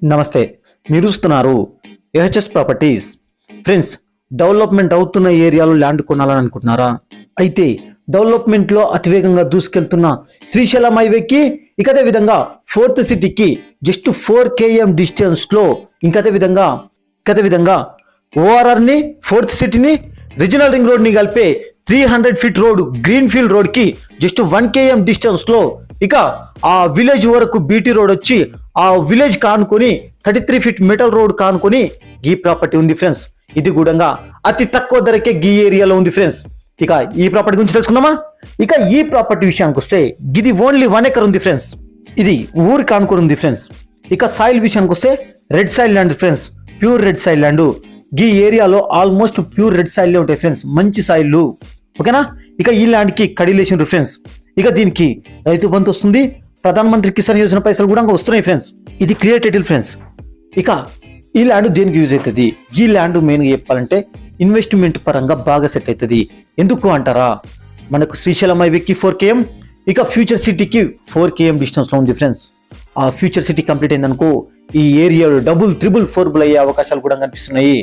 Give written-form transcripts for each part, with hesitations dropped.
నమస్తే, మీరు చూస్తున్నారు ఏహెచ్ఎస్ ప్రాపర్టీస్. ఫ్రెండ్స్, డెవలప్మెంట్ అవుతున్న ఏరియాలో ల్యాండ్ కొనాలని అనుకుంటున్నారా? అయితే డెవలప్మెంట్లో అతివేగంగా దూసుకెళ్తున్న శ్రీశైలం హైవేకి అదే విధంగా ఫోర్త్ సిటీకి జస్ట్ 4 km డిస్టెన్స్లో అదే విధంగా ఓఆర్ఆర్ని ఫోర్త్ సిటీని రీజనల్ రింగ్ రోడ్ని కలిపే 300 ఫీట్ రోడ్ గ్రీన్ ఫీల్డ్ రోడ్కి జస్ట్ 1 km డిస్టెన్స్లో ఆ విలేజ్ వరకు బీటీ రోడ్ వచ్చి ఆ విలేజ్ కానుకొని 33 ఫీట్ మెటల్ రోడ్ కానుకొని ఈ ప్రాపర్టీ ఉంది ఫ్రెండ్స్. ఇది కూడా అతి తక్కువ ధరకే ఈ ఏరియాలో ఉంది ఫ్రెండ్స్. ఈ ప్రాపర్టీ గురించి తెలుసుకుందామా? ఈ ప్రాపర్టీ విషయానికి వస్తే ఇది ఓన్లీ 1 ఎకర్ ఉంది ఫ్రెండ్స్. ఇది ఊరి కానుకొని ఉంది ఫ్రెండ్స్. సాయిల్ విషయానికి వస్తే red soil land friends, pure red soil land. ఈ ఏరియాలో ఆల్మోస్ట్ ప్యూర్ రెడ్ సాయిల్ ఉంటాయి ఫ్రెండ్స్, మంచి సాయిల్. ఓకేనా? ఈ ల్యాండ్ కి కడిలేషన్ ఫ్రెండ్స్. దీనికి రైతు బంధు వస్తుంది, ప్రధానమంత్రి కిసాన్ యోజన పైసలు కూడా వస్తున్నాయి ఫ్రెండ్స్. ఇది క్లియర్ టైటిల్ ఫ్రెండ్స్. ఈ ల్యాండ్ దేనికి యూజ్ అవుతుంది? ఈ ల్యాండ్ మెయిన్గా చెప్పాలంటే ఇన్వెస్ట్మెంట్ పరంగా బాగా సెట్ అవుతుంది. ఎందుకు అంటారా? మనకు శ్రీశైలం హైవేకి 4 km, ఫ్యూచర్ సిటీకి 4 km డిస్టెన్స్లో ఉంది ఫ్రెండ్స్. ఆ ఫ్యూచర్ సిటీ కంప్లీట్ అయిందనుకో ఈ ఏరియాలో డబుల్ 3-4 అయ్యే అవకాశాలు కూడా కనిపిస్తున్నాయి.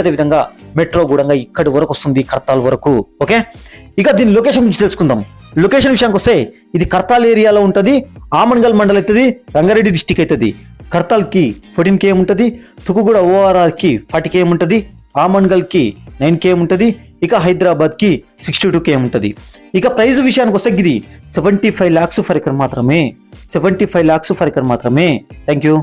అదే విధంగా మెట్రో కూడా ఇక్కడి వరకు వస్తుంది, కర్తాల్ వరకు. ఓకే, దీని లొకేషన్ గురించి తెలుసుకుందాం. లొకేషన్ విషయానికి వస్తే ఇది కర్తాల్ ఏరియాలో ఉంటుంది. ఆమన్గల్ మండల్ అవుతుంది, రంగారెడ్డి డిస్టిక్ అవుతుంది. కర్తాల్కి 14 km ఉంటుంది, తుకుగూడ ఓఆర్ఆర్కి 40 km ఉంటుంది, ఆమన్గల్కి 9 km ఉంటుంది, హైదరాబాద్కి 62 km ఉంటుంది. ప్రైస్ విషయానికి వస్తే ఇది 75 lakhs ఫర్ ఎకర్ మాత్రమే. 75 lakhs ఫర్ ఎకర్ మాత్రమే. Thank you.